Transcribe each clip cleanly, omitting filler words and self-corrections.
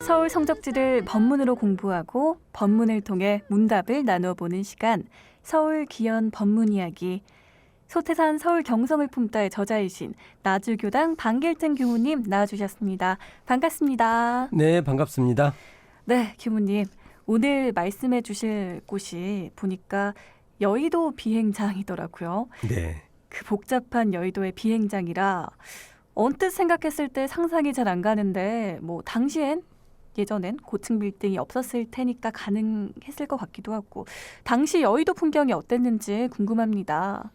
서울 성적지를 법문으로 공부하고 법문을 통해 문답을 나누어 보는 시간, 서울 기연 법문 이야기. 소태산 서울 경성을 품다의 저자이신 나주교당 방길증 교무님 나와주셨습니다. 반갑습니다. 네, 반갑습니다. 네, 교무님. 오늘 말씀해 주실 곳이 보니까 여의도 비행장이더라고요. 네. 그 복잡한 여의도의 비행장이라 언뜻 생각했을 때 상상이 잘 안 가는데 예전엔 고층 빌딩이 없었을 테니까 가능했을 것 같기도 하고 당시 여의도 풍경이 어땠는지 궁금합니다.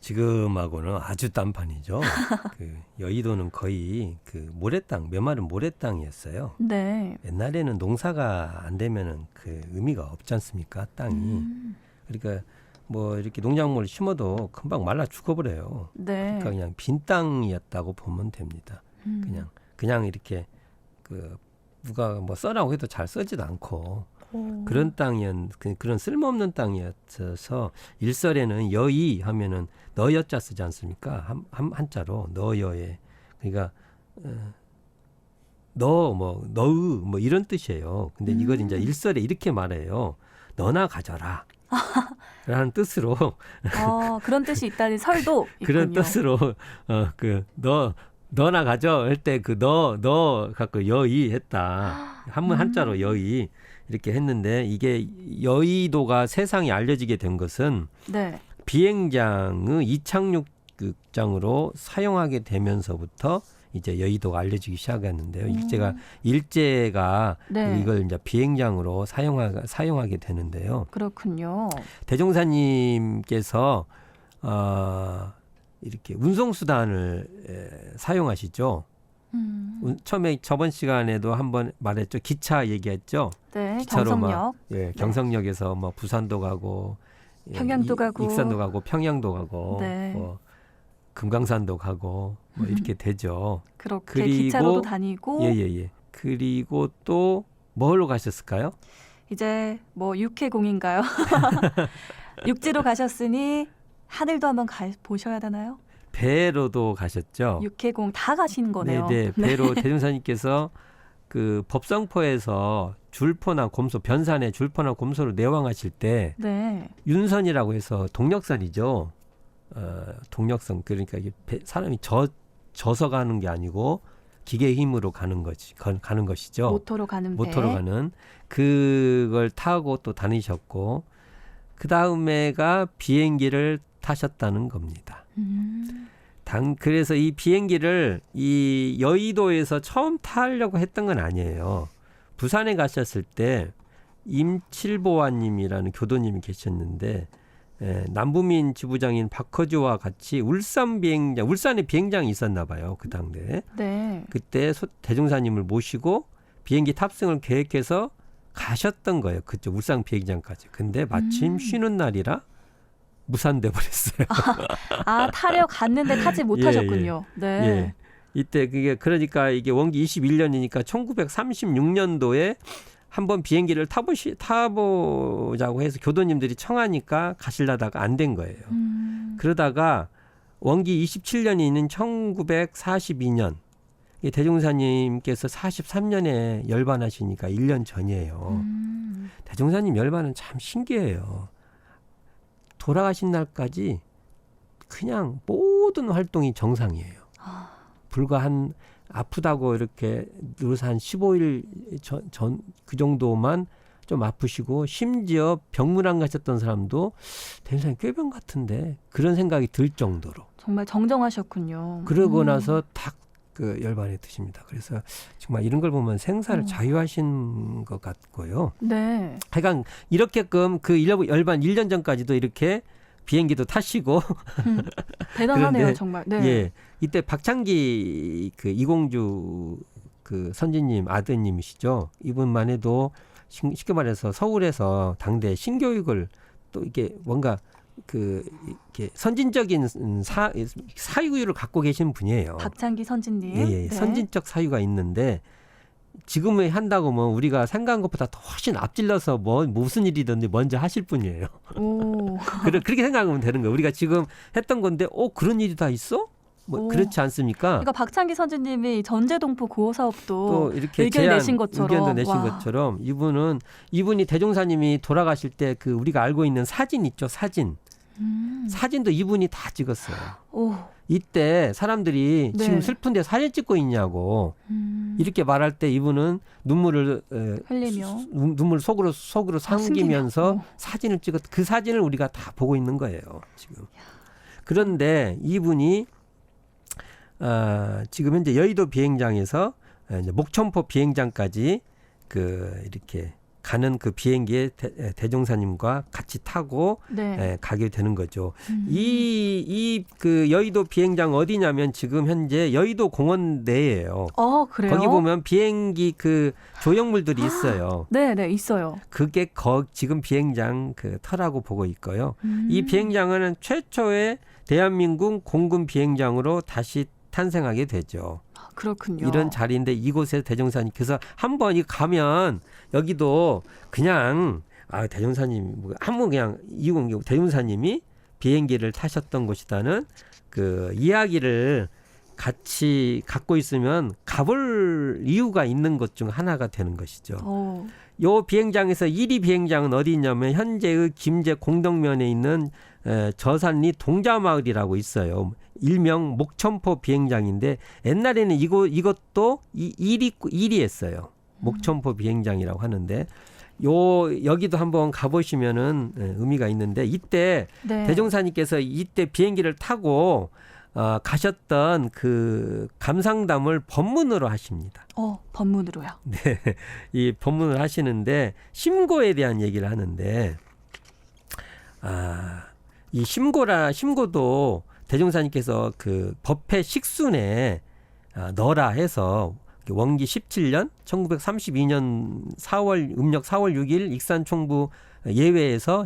지금하고는 아주 딴판이죠. 여의도는 거의 모래땅, 메마른 모래땅이었어요. 네. 옛날에는 농사가 안 되면은 의미가 없지 않습니까? 땅이. 그러니까 이렇게 농작물을 심어도 금방 말라 죽어버려요. 네. 그러니까 그냥 빈 땅이었다고 보면 됩니다. 그냥 이렇게 누가 써라고 해도 잘 써지도 않고 그런 그런 쓸모없는 땅이었어서 일설에는 여의 하면은 너여자 쓰지 않습니까? 한자로 너여에. 그러니까 너의 이런 뜻이에요. 근데 이걸 이제 일설에 이렇게 말해요. 너나 가져라. 라는 뜻으로 그런 뜻이 있다는 설도 있군요. 그런 뜻으로 너나 가져 할 때 너 갖고 여의 했다. 한자로 여의 이렇게 했는데 이게 여의도가 세상에 알려지게 된 것은 네. 비행장의 이착륙장으로 사용하게 되면서부터 이제 여의도가 알려지기 시작했는데요. 일제가 네. 이걸 이제 비행장으로 사용하게 되는데요. 그렇군요. 대종사님께서 이렇게 운송수단을 사용하시죠. 처음에 저번 시간에도 한번 말했죠. 기차 얘기했죠. 네, 기차로 경성역. 경성역에서 부산도 가고 평양도 가고 익산도 가고 평양도 가고 네. 금강산도 가고 이렇게 되죠. 그렇게 기차로도 다니고 예. 그리고 또 뭘로 가셨을까요? 이제 육해공인가요? 육지로 가셨으니 하늘도 한번 보셔야 되나요? 배로도 가셨죠. 육해공 다 가시는 거네요. 네, 배로 대종사님께서 법성포에서 줄포나 곰소, 변산에 줄포나 곰소를 내왕하실 때 네. 윤선이라고 해서 동력선이죠. 동력선, 그러니까 이게 사람이 져서 가는 게 아니고 기계의 힘으로 가는 것이죠. 모터로 가는 배. 모터로 가는 그걸 타고 또 다니셨고 그 다음에가 비행기를 타셨다는 겁니다. 그래서 이 비행기를 이 여의도에서 처음 타려고 했던 건 아니에요. 부산에 가셨을 때 임칠보아님이라는 교도님이 계셨는데 남부민 지부장인 박허주와 같이 울산에 비행장이 있었나 봐요. 그 당대에. 네. 그때 대종사님을 모시고 비행기 탑승을 계획해서 가셨던 거예요. 그쪽 울산 비행장까지. 근데 마침 쉬는 날이라 무산돼 버렸어요. 타려 갔는데 타지 못하셨군요. 예. 네. 예. 이때 그러니까 이게 원기 21년이니까 1936년도에 한번 비행기를 타보자고 해서 교도님들이 청하니까 가시려다가 안 된 거예요. 그러다가 원기 27년이 있는 1942년 대종사님께서 43년에 열반하시니까 1년 전이에요. 대종사님 열반은 참 신기해요. 돌아가신 날까지 그냥 모든 활동이 정상이에요. 불과 아프다고 이렇게 누워서 한 15일 전 그 정도만 좀 아프시고 심지어 병문 안 가셨던 사람도 대종사님 꾀병 같은데 그런 생각이 들 정도로 정말 정정하셨군요. 그러고 나서 탁 열반에 드십니다. 그래서 정말 이런 걸 보면 생사를 자유하신 것 같고요. 네. 하여간 이렇게끔 열반 1년 전까지도 이렇게 비행기도 타시고 대단하네요. 그런데, 정말. 네. 예, 이때 박창기 이공주 선지님 아드님이시죠. 이분만 해도 쉽게 말해서 서울에서 당대 신교육을 또 이게 뭔가 이렇게 선진적인 사유를 갖고 계신 분이에요. 박창기 선진님. 예, 네. 선진적 사유가 있는데 지금에 한다고 우리가 생각한 것보다 더 훨씬 앞질러서 무슨 일이든지 먼저 하실 분이에요. 오. 그렇게 생각하면 되는 거예요. 우리가 지금 했던 건데, 그런 일이 다 있어? 뭐 오. 그렇지 않습니까? 그러니까 박창기 선생님이 전제동포 구호 사업도 또 이렇게 의견 내신 것처럼. 의견도 내신 와. 것처럼 이분이 대종사님이 돌아가실 때 그 우리가 알고 있는 사진 있죠, 사진. 사진도 이분이 다 찍었어요. 오. 이때 사람들이 네. 지금 슬픈데 사진 찍고 있냐고 이렇게 말할 때 이분은 눈물을 흘리며 눈물 속으로 삼기면서 숨기며. 사진을 찍었. 그 사진을 우리가 다 보고 있는 거예요, 지금. 그런데 이분이 지금 현재 여의도 비행장에서 이제 목천포 비행장까지 이렇게 가는 그 비행기에 대종사님과 같이 타고 네. 가게 되는 거죠. 그 여의도 비행장 어디냐면 지금 현재 여의도 공원 내예요. 그래요? 거기 보면 비행기 그 조형물들이 있어요. 네, 네, 있어요. 그게 지금 비행장 그 터라고 보고 있고요. 이 비행장은 최초의 대한민국 공군 비행장으로 다시 탄생하게 되죠. 그렇군요. 이런 자리인데 이곳에 대종사님께서 한번 가면 여기도 그냥 대종사님 한번 그냥 대종사님이 비행기를 타셨던 곳이다는 그 이야기를 같이 갖고 있으면 가볼 이유가 있는 것 중 하나가 되는 것이죠. 요 비행장에서 1위 비행장은 어디 있냐면 현재의 김제 공덕면에 있는 저산리 동자마을이라고 있어요. 일명 목천포 비행장인데 옛날에는 이것도 1위였어요. 목천포 비행장이라고 하는데 여기도 한번 가보시면은 의미가 있는데 이때 네. 대종사님께서 이때 비행기를 타고 가셨던 그 감상담을 법문으로 하십니다. 법문으로요? 네, 이 법문을 하시는데 심고에 대한 얘기를 하는데 이 심고도 대종사님께서 그 법회 식순에 너라 해서 원기 17년 1932년 음력 4월 6일 익산총부 예외에서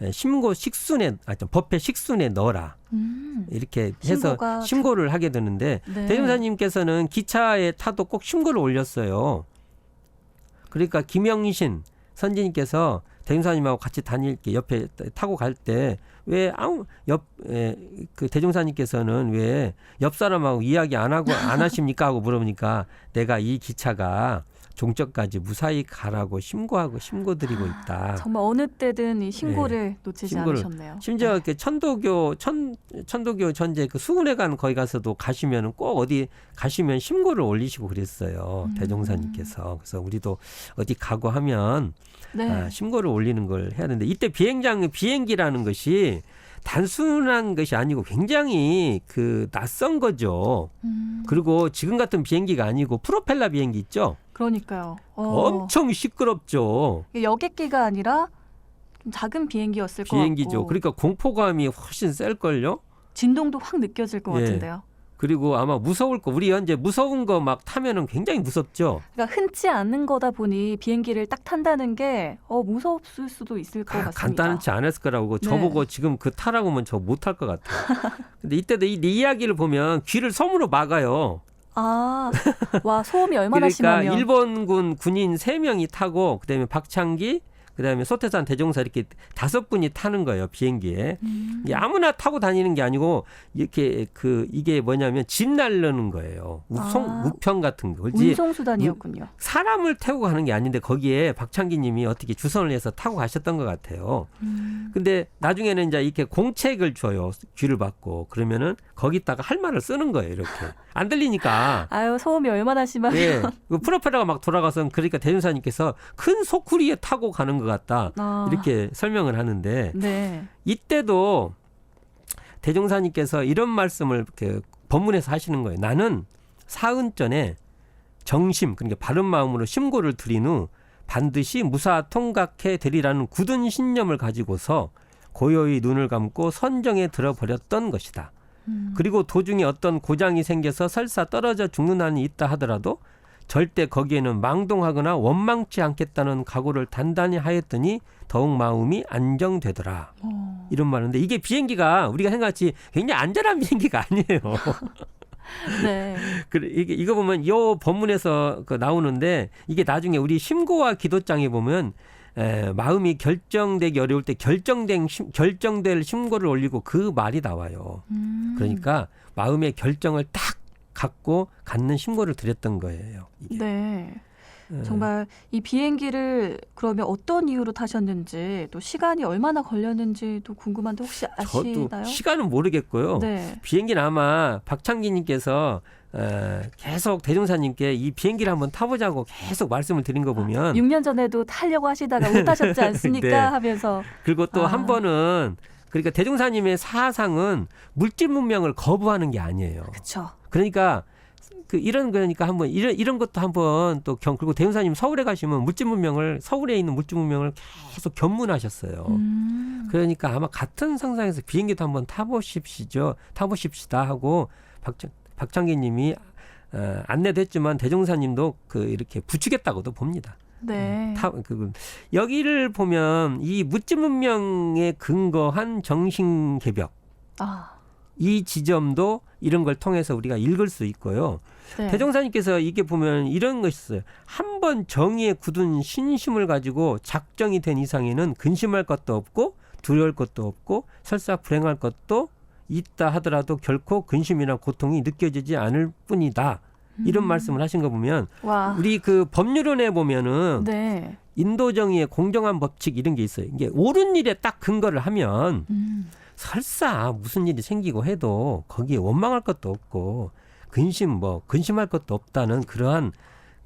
심고 식순에 법회 식순에 넣어라 이렇게 해서 심고를 하게 되는데 네. 대종사님께서는 기차에 타도 꼭 심고를 올렸어요. 그러니까 김영신 선지님께서 대종사님하고 같이 옆에 타고 갈 때 왜 그 대종사님께서는 왜 옆 사람하고 이야기 안 하십니까 하고 물어보니까 내가 이 기차가 종적까지 무사히 가라고 심고드리고 있다. 정말 어느 때든 이 신고를 놓치지 않으셨네요. 심지어 그 천도교 전제 그 수군회관 거기 가서도 가시면 꼭 어디 가시면 심고를 올리시고 그랬어요. 대종사님께서. 그래서 우리도 어디 가고 하면 심고를 올리는 걸 해야 되는데 이때 비행기라는 것이 단순한 것이 아니고 굉장히 낯선 거죠. 그리고 지금 같은 비행기가 아니고 프로펠러 비행기 있죠. 그러니까요. 엄청 시끄럽죠. 여객기가 아니라 좀 작은 비행기였을 것 비행기죠. 같고. 그러니까 공포감이 훨씬 셀걸요. 진동도 확 느껴질 것 같은데요. 그리고 아마 무서울 거. 우리 현재 무서운 거 막 타면은 굉장히 무섭죠. 그러니까 흔치 않은 거다 보니 비행기를 딱 탄다는 게 무서웠을 수도 있을 것 같습니다. 간단치 않았을 거라고. 저보고 지금 타라고 하면 저 못할 것 같아요. 근데 이때도 이 이야기를 보면 귀를 섬으로 막아요. 와 소음이 얼마나 그러니까 심하면. 일본군 군인 3명이 타고 그다음에 박창기 그다음에 소태산 대종사 이렇게 5분이 타는 거예요, 비행기에. 이게 아무나 타고 다니는 게 아니고 이렇게 이게 뭐냐면 집 날르는 거예요. 우편 같은 거. 운송 수단이었군요. 사람을 태우고 가는 게 아닌데 거기에 박창기 님이 어떻게 주선을 해서 타고 가셨던 것 같아요. 근데 나중에는 이제 이렇게 공책을 줘요. 귀를 받고. 그러면은 거기다가 할 말을 쓰는 거예요, 이렇게. 안 들리니까. 소음이 얼마나 심하면. 예. 그 프로펠러가 막 돌아가서 그러니까 대종사님께서 큰 소쿠리에 타고 가는 것 같다. 이렇게 설명을 하는데 이때도 대종사님께서 이런 말씀을 법문에서 하시는 거예요. 나는 사은전에 정심, 그러니까 바른 마음으로 심고를 드린 후 반드시 무사 통각해 되리라는 굳은 신념을 가지고서 고요히 눈을 감고 선정에 들어버렸던 것이다. 그리고 도중에 어떤 고장이 생겨서 설사 떨어져 죽는 한이 있다 하더라도 절대 거기에는 망동하거나 원망치 않겠다는 각오를 단단히 하였더니 더욱 마음이 안정되더라. 이런 말인데 이게 비행기가 우리가 생각하지 굉장히 안전한 비행기가 아니에요. 네. 이거 보면 이 법문에서 나오는데 이게 나중에 우리 심고와 기도장에 보면 마음이 결정되기 어려울 때 결정될 심고를 올리고 그 말이 나와요. 그러니까 마음의 결정을 딱 갖는 신고를 드렸던 거예요. 이게. 네. 정말 이 비행기를 그러면 어떤 이유로 타셨는지 또 시간이 얼마나 걸렸는지도 궁금한데 혹시 아시나요? 저도 시간은 모르겠고요. 네. 비행기는 아마 박창기님께서 계속 대종사님께 이 비행기를 한번 타보자고 계속 말씀을 드린 거 보면 6년 전에도 타려고 하시다가 못 타셨지 않습니까? 네. 하면서 그리고 또 한 번은 그러니까 대종사님의 사상은 물질 문명을 거부하는 게 아니에요. 그렇죠. 그러니까 그러니까 한번 이런 것도 한번 또 그리고 대종사님 서울에 가시면 물질 문명을 서울에 있는 물질 문명을 계속 견문하셨어요. 그러니까 아마 같은 상상에서 비행기도 한번 타보십시다 하고 박창기님이 안내됐지만 대종사님도 이렇게 부추겼다고도 봅니다. 네. 여기를 보면 이 물질 문명에 근거한 정신 개벽 이 지점도 이런 걸 통해서 우리가 읽을 수 있고요. 네. 대종사님께서 이게 보면 이런 것이 있어요. 한 번 정의에 굳은 신심을 가지고 작정이 된 이상에는 근심할 것도 없고 두려울 것도 없고 설사 불행할 것도 있다 하더라도 결코 근심이나 고통이 느껴지지 않을 뿐이다. 이런 말씀을 하신 거 보면 우리 법률원에 보면은 네. 인도 정의의 공정한 법칙 이런 게 있어요. 이게 옳은 일에 딱 근거를 하면 설사 무슨 일이 생기고 해도 거기에 원망할 것도 없고 근심할 것도 없다는 그러한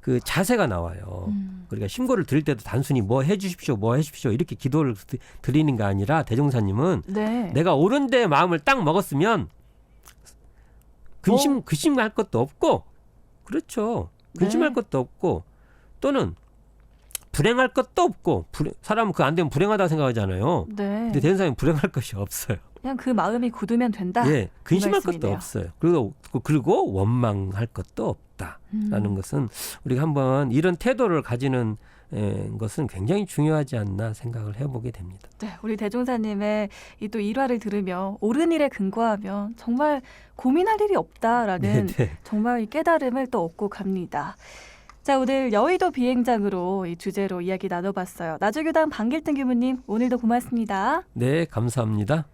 그 자세가 나와요. 그러니까 신고를 드릴 때도 단순히 뭐 해주십시오 이렇게 기도를 드리는 게 아니라 대종사님은 네. 내가 옳은 데 마음을 딱 먹었으면 근심할 것도 없고 그렇죠. 근심할 것도 없고 또는 불행할 것도 없고 사람은 안 되면 불행하다고 생각하잖아요. 네. 근데 대종사님은 불행할 것이 없어요. 그냥 그 마음이 굳으면 된다. 예, 근심할 말씀이네요. 것도 없어요. 그리고 원망할 것도 없다라는 것은 우리가 한번 이런 태도를 가지는 것은 굉장히 중요하지 않나 생각을 해보게 됩니다. 네, 우리 대종사님의 이 또 일화를 들으며 옳은 일에 근거하면 정말 고민할 일이 없다라는 정말 이 깨달음을 또 얻고 갑니다. 자, 오늘 여의도 비행장으로 이 주제로 이야기 나눠봤어요. 나주교당 방길등 교무님 오늘도 고맙습니다. 네, 감사합니다.